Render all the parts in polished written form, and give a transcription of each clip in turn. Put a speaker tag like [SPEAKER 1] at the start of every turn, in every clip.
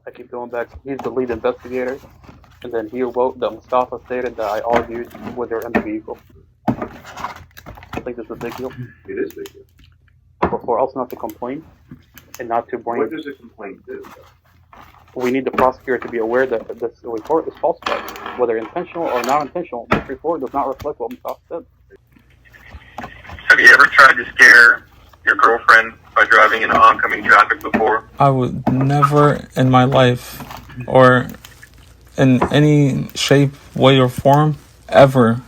[SPEAKER 1] I keep going back. He's the lead investigator, and then he wrote that Mustafa stated that I argued with her in the vehicle. I think this is a big deal.
[SPEAKER 2] It is a big deal.
[SPEAKER 1] But for us not to complain and not to bring...
[SPEAKER 2] What does a complaint do?
[SPEAKER 1] We need the prosecutor to be aware that this report is falsified. Whether intentional or not intentional, this report does not reflect what Mustafa said.
[SPEAKER 3] Have you ever tried to scare your girlfriend by driving in oncoming traffic before?
[SPEAKER 4] I would never in my life, or in any shape, way, or form, ever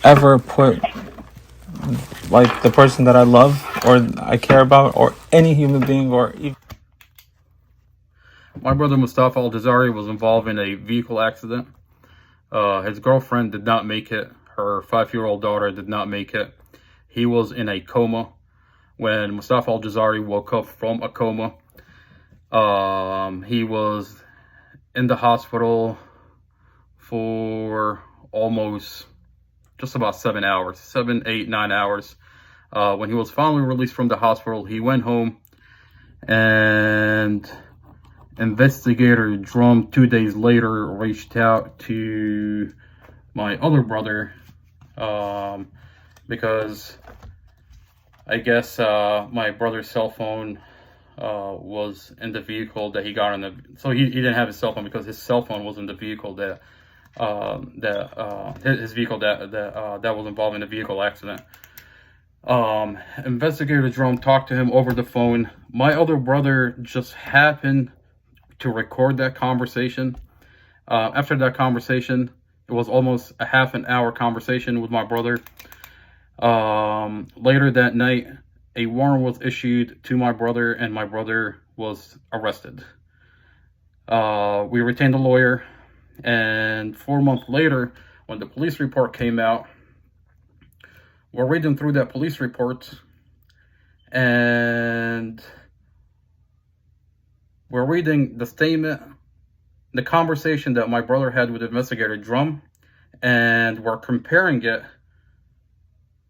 [SPEAKER 4] put like the person that I love or I care about or any human being or even...
[SPEAKER 5] My brother Mustafa ALJAZAIRI was involved in a vehicle accident. His girlfriend did not make it. Her 5-year-old daughter did not make it. He was in a coma. When Mustafa ALJAZAIRI woke up from a coma, he was in the hospital for almost just about 7 hours, 7, 8, 9 hours. When he was finally released from the hospital, he went home, and Investigator Drumm 2 days later reached out to my other brother because I guess my brother's cell phone was in the vehicle that he got in the... So he didn't have his cell phone because his cell phone was in the vehicle that his vehicle that was involved in the vehicle accident. Investigator Drumm talked to him over the phone. My other brother just happened to record that conversation. After that conversation, it was almost a half an hour conversation with my brother. Later that night, a warrant was issued to my brother, and my brother was arrested. We retained a lawyer, and 4 months later, when the police report came out, we're reading through that police report, and we're reading the statement, the conversation that my brother had with Investigator Drumm, and we're comparing it.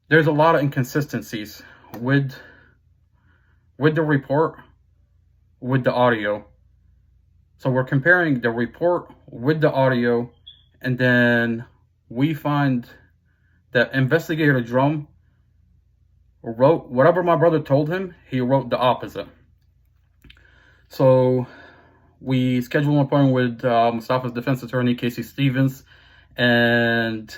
[SPEAKER 5] There's a lot of inconsistencies with the report, with the audio. So we're comparing the report with the audio, and then we find that Investigator Drumm wrote whatever my brother told him, he wrote the opposite. So we scheduled an appointment with Mustafa's defense attorney, Casey Stevens, and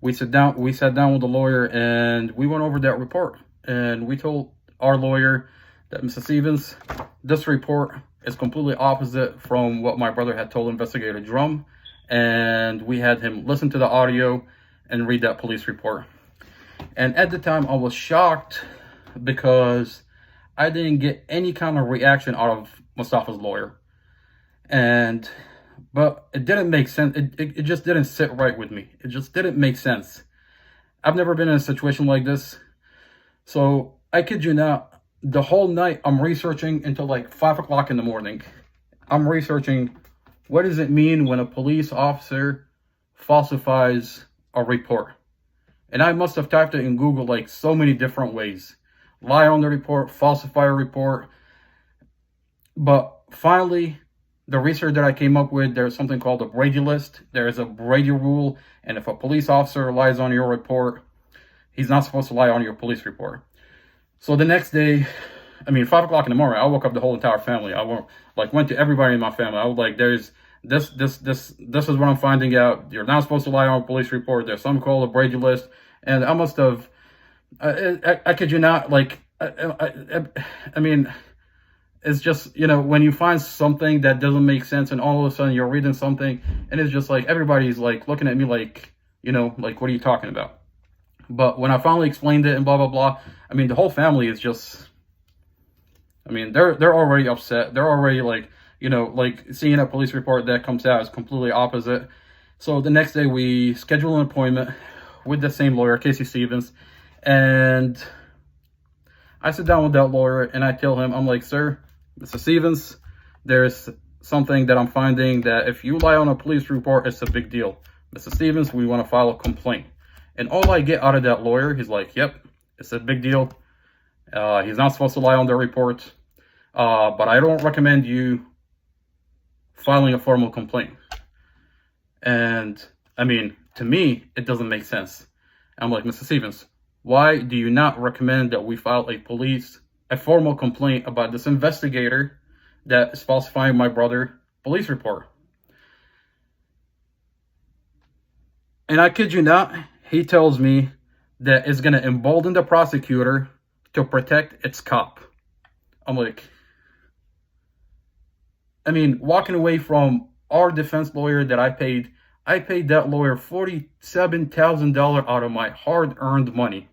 [SPEAKER 5] we sat down with the lawyer, and we went over that report. And we told our lawyer that, Mr. Stevens, this report is completely opposite from what my brother had told Investigator Drumm. And we had him listen to the audio and read that police report. And at the time, I was shocked because I didn't get any kind of reaction out of Mustafa's lawyer. But it didn't make sense. It just didn't sit right with me. It just didn't make sense. I've never been in a situation like this. So I kid you not, the whole night I'm researching until like 5 o'clock in the morning. I'm researching, what does it mean when a police officer falsifies a report? And I must have typed it in Google like so many different ways. Lie on the report, falsify a report. But finally, the research that I came up with, there's something called a Brady list. There is a Brady rule. And if a police officer lies on your report, he's not supposed to lie on your police report. So the next day, 5 o'clock in the morning, I woke up the whole entire family. I went to everybody in my family. I was like, there's this is what I'm finding out. You're not supposed to lie on a police report. There's something called a Brady list. And I must have, I kid you not, it's just, when you find something that doesn't make sense and all of a sudden you're reading something and it's just like, everybody's like looking at me like, what are you talking about? But when I finally explained it and blah, blah, blah, the whole family is just, they're already upset. They're already seeing a police report that comes out is completely opposite. So the next day we schedule an appointment with the same lawyer, Casey Stevens, and I sit down with that lawyer and I tell him, I'm like, sir, Mr. Stevens, there's something that I'm finding that if you lie on a police report, it's a big deal. Mr. Stevens, we want to file a complaint. And all I get out of that lawyer, he's like, yep, it's a big deal. He's not supposed to lie on the report. but I don't recommend you filing a formal complaint. And I mean, to me, it doesn't make sense. I'm like, Mr. Stevens, why do you not recommend that we file a formal complaint about this investigator that is falsifying my brother's police report? And I kid you not, he tells me that it's going to embolden the prosecutor to protect its cop. I'm like, I mean, walking away from our defense lawyer that I paid that lawyer $47,000 out of my hard-earned money.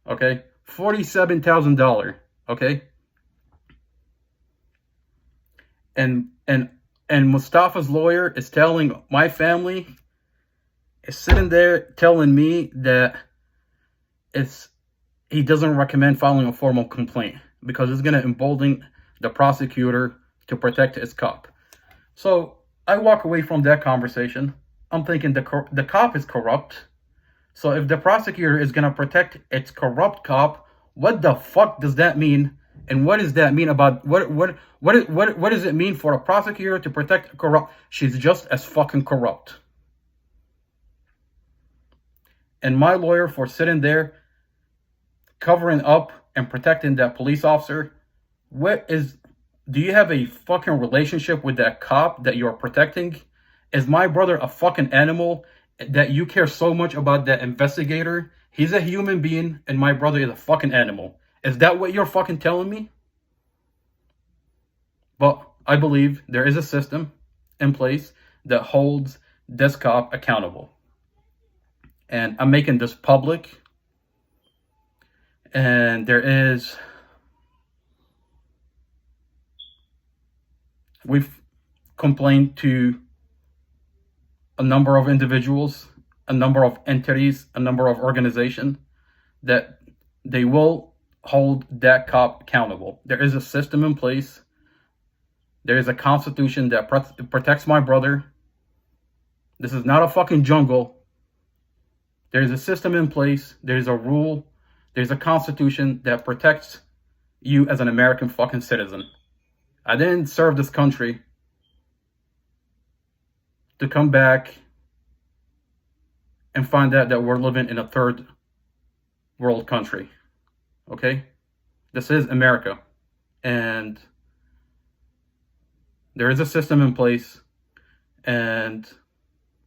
[SPEAKER 5] Okay? $47,000. Okay? And Mustafa's lawyer is telling my family, is sitting there telling me that he doesn't recommend filing a formal complaint because it's going to embolden the prosecutor to protect his cop. So I walk away from that conversation. I'm thinking the cop is corrupt. So if the prosecutor is going to protect its corrupt cop, what the fuck does that mean? And what does that mean about what does it mean for a prosecutor to protect a corrupt? She's just as fucking corrupt. And my lawyer, for sitting there covering up and protecting that police officer, do you have a fucking relationship with that cop that you're protecting? Is my brother a fucking animal that you care so much about that investigator? He's a human being and my brother is a fucking animal. Is that what you're fucking telling me? But I believe there is a system in place that holds this cop accountable. And I'm making this public. And we've complained to a number of individuals, a number of entities, a number of organizations that they will hold that cop accountable. There is a system in place. There is a constitution that protects my brother. This is not a fucking jungle. There is a system in place. There is a rule. There's a constitution that protects you as an American fucking citizen. I didn't serve this country to come back and find out that we're living in a third world country. Okay? This is America. And there is a system in place. And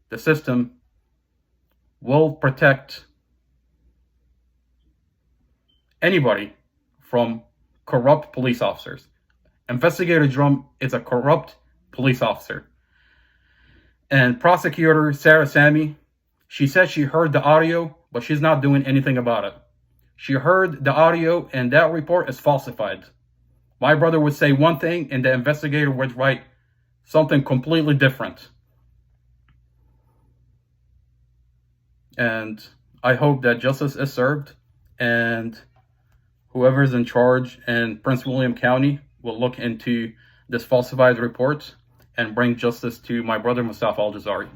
[SPEAKER 5] the system will protect anybody from corrupt police officers. Investigator Drumm is a corrupt police officer. And prosecutor Sarah SAMI, she said she heard the audio, but she's not doing anything about it. She heard the audio and that report is falsified. My brother would say one thing and the investigator would write something completely different. And I hope that justice is served and whoever is in charge in Prince William County will look into this falsified report and bring justice to my brother Mustafa ALJAZAIRI.